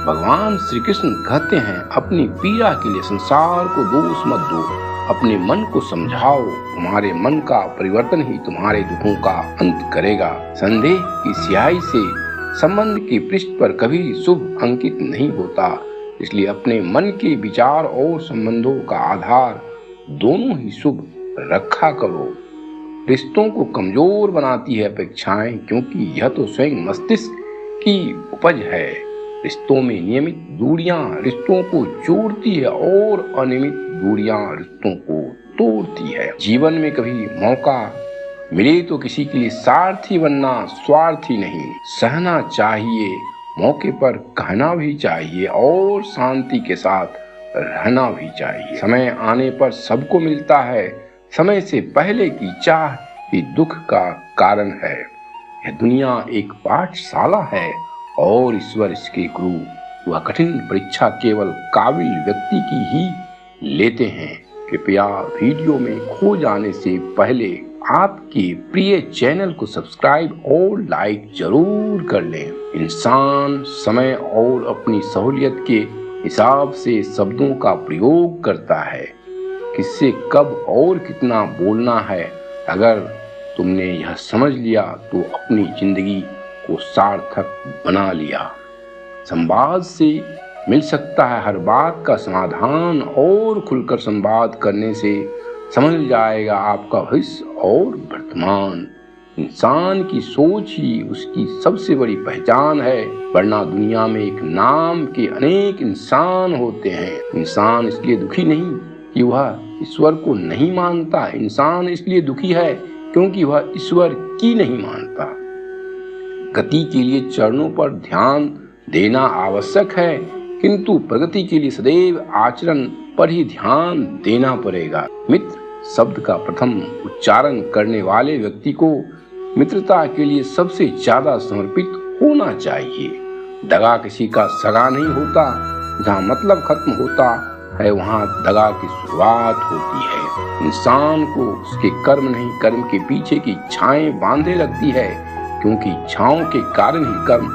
भगवान श्री कृष्ण कहते हैं, अपनी पीड़ा के लिए संसार को दोष मत दो, अपने मन को समझाओ। तुम्हारे मन का परिवर्तन ही तुम्हारे दुखों का अंत करेगा। संदेह की स्याही से संबंध के पृष्ठ पर कभी शुभ अंकित नहीं होता, इसलिए अपने मन के विचार और संबंधों का आधार दोनों ही शुभ रखा करो। रिश्तों को कमजोर बनाती है अपेक्षाएं, क्योंकि यह तो स्वयं मस्तिष्क की उपज है। रिश्तों में नियमित दूरियां रिश्तों को जोड़ती है और अनियमित दूरियां रिश्तों को तोड़ती है। जीवन में कभी मौका मिले तो किसी के लिए सारथी बनना, स्वार्थी नहीं। सहना चाहिए, मौके पर कहना भी चाहिए और शांति के साथ रहना भी चाहिए। समय आने पर सबको मिलता है, समय से पहले की चाह ही दुख का कारण है। यह दुनिया एक पाठशाला है और ईश्वर इसके गुरु। वह कठिन परीक्षा केवल काबिल व्यक्ति की ही लेते हैं। कृपया वीडियो में खो जाने से पहले आपके प्रिय चैनल को सब्सक्राइब और लाइक जरूर कर लें। इंसान समय और अपनी सहूलियत के हिसाब से शब्दों का प्रयोग करता है, किससे कब और कितना बोलना है। अगर तुमने यह समझ लिया तो अपनी जिंदगी को सार्थक बना लिया। संवाद से मिल सकता है हर बात का समाधान, और खुलकर संवाद करने से समझ जाएगा आपका भविष्य और वर्तमान। इंसान की सोच ही उसकी सबसे बड़ी पहचान है, वरना दुनिया में एक नाम के अनेक इंसान होते हैं। इंसान इसलिए दुखी नहीं कि वह ईश्वर को नहीं मानता, इंसान इसलिए दुखी है क्योंकि वह ईश्वर की नहीं मानता। गति के लिए चरणों पर ध्यान देना आवश्यक है, किंतु प्रगति के लिए सदैव आचरण पर ही ध्यान देना पड़ेगा। मित्र शब्द का प्रथम उच्चारण करने वाले व्यक्ति को मित्रता के लिए सबसे ज्यादा समर्पित होना चाहिए। दगा किसी का सगा नहीं होता। जहाँ मतलब खत्म होता है वहाँ दगा की शुरुआत होती है। इंसान को उसके कर्म नहीं, कर्म के पीछे की इच्छाएं बांधे लगती है, क्योंकि इच्छाओं के कारण ही कर्म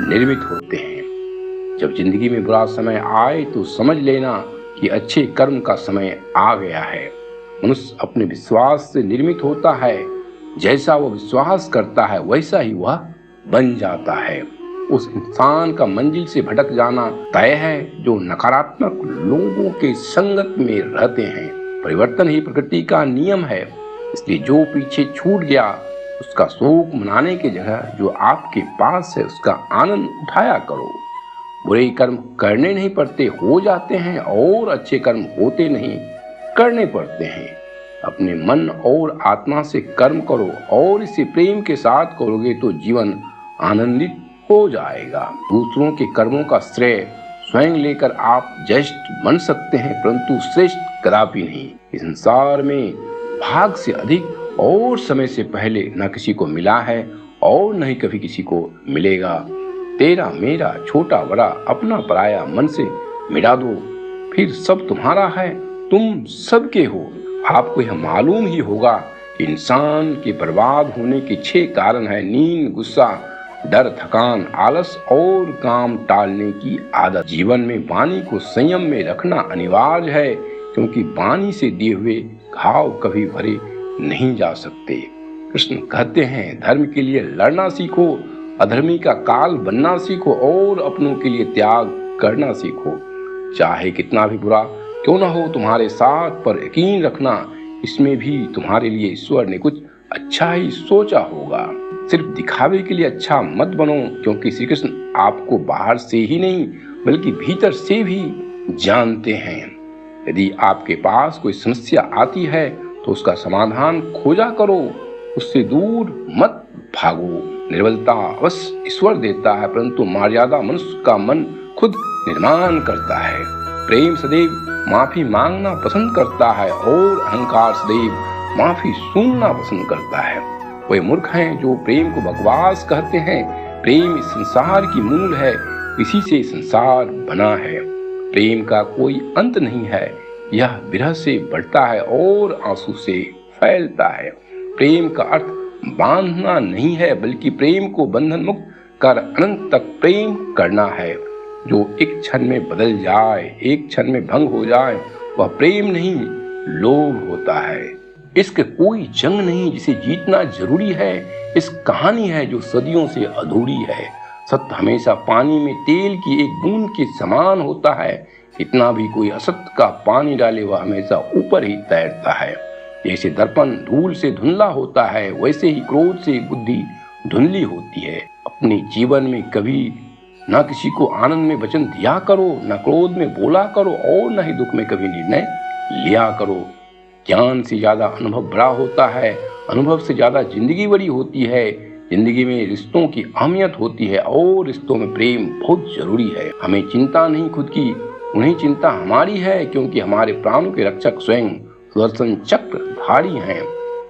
निर्मित होते हैं। जब जिंदगी में बुरा समय आए तो समझ लेना कि अच्छे कर्म का समय आ गया है। मनुष्य अपने विश्वास से निर्मित होता है। जैसा वो विश्वास करता है वैसा ही वह बन जाता है। उस इंसान का मंजिल से भटक जाना तय है जो नकारात्मक लोगों के संगत में रहते हैं। परिवर्तन ही प्रकृति का नियम है, इसलिए जो पीछे छूट गया उसका शोक मनाने की जगह जो आपके पास है उसका आनंद उठाया करो। बुरे कर्म करने नहीं पड़ते, हो जाते हैं, और अच्छे कर्म होते नहीं, करने पड़ते हैं। अपने मन और आत्मा से कर्म करो और इसे प्रेम के साथ करोगे तो जीवन आनंदित हो जाएगा। दूसरों के कर्मों का श्रेय स्वयं लेकर आप ज्येष्ठ बन सकते हैं, परंतु श्रेष्ठ कदापि नहीं। इस संसार में भाग से अधिक और समय से पहले न किसी को मिला है और न ही कभी किसी को मिलेगा। तेरा मेरा छोटा बड़ा अपना पराया मन से मिटा दो, फिर सब तुम्हारा है, तुम सबके हो। आपको यह मालूम ही होगा कि इंसान के बर्बाद होने के 6 कारण है: नींद, गुस्सा, डर, थकान, आलस और काम टालने की आदत। जीवन में वाणी को संयम में रखना अनिवार्य है, क्योंकि वाणी से दिए हुए घाव कभी भरे नहीं जा सकते। कृष्ण कहते हैं, धर्म के लिए लड़ना सीखो, अधर्मी का काल बनना सीखो और अपनों के लिए त्याग करना सीखो। चाहे कितना भी बुरा क्यों न हो तुम्हारे साथ, पर यकीन रखना इसमें भी तुम्हारे लिए ईश्वर ने कुछ अच्छा ही सोचा होगा। सिर्फ दिखावे के लिए अच्छा मत बनो, क्योंकि श्री कृष्ण आपको बाहर से ही नहीं बल्कि भीतर से भी जानते हैं। यदि आपके पास कोई समस्या आती है तो उसका समाधान खोजा करो, उससे दूर मत भागो। निर्बलता अवश्य ईश्वर देता है, परंतु मर्यादा मनुष्य का मन खुद निर्माण करता है। प्रेम सदैव माफी मांगना पसंद करता है और अहंकार सदैव माफी सुनना पसंद करता है। वे मूर्ख हैं जो प्रेम को बकवास कहते हैं। प्रेम इस संसार की मूल है, इसी से संसार बना है। प्रेम का कोई अंत नहीं है, यह विरह से बढ़ता है और आंसू से फैलता है। प्रेम का अर्थ बांधना नहीं है, बल्कि प्रेम को बंधन मुक्त कर अनंत तक प्रेम करना है। जो एक क्षण में बदल जाए, एक क्षण में भंग हो जाए, वह प्रेम नहीं, लोभ होता है। इश्क कोई जंग नहीं जिसे जीतना जरूरी है, इस कहानी है जो सदियों से अधूरी है। सत्य हमेशा पानी में तेल की एक बूंद के समान होता है, कितना भी कोई असत्य का पानी डाले वह हमेशा ऊपर ही तैरता है। जैसे दर्पण धूल से धुंधला होता है, वैसे ही क्रोध से बुद्धि धुंधली होती है। अपने जीवन में कभी न किसी को आनंद में वचन दिया करो, न क्रोध में बोला करो और न ही दुख में कभी निर्णय लिया करो। ज्ञान से ज्यादा अनुभव बड़ा होता है, अनुभव से ज्यादा जिंदगी बड़ी होती है। जिंदगी में रिश्तों की अहमियत होती है और रिश्तों में प्रेम बहुत जरूरी है। हमें चिंता नहीं खुद की, उन्हें चिंता हमारी है, क्योंकि हमारे प्राणों के रक्षक स्वयं सुदर्शन चक्रधारी हैं।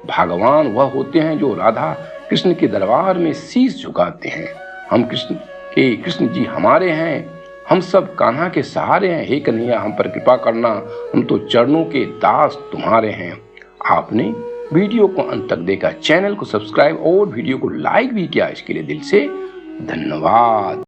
भगवान वह होते हैं जो राधा कृष्ण के दरबार में शीश झुकाते हैं। हम कृष्ण जी हमारे हैं, हम सब कान्हा के सहारे हैं। हे कन्हैया हम पर कृपा करना, हम तो चरणों के दास तुम्हारे हैं। आपने वीडियो को अंत तक देखा, चैनल को सब्सक्राइब और वीडियो को लाइक भी किया, इसके लिए दिल से धन्यवाद।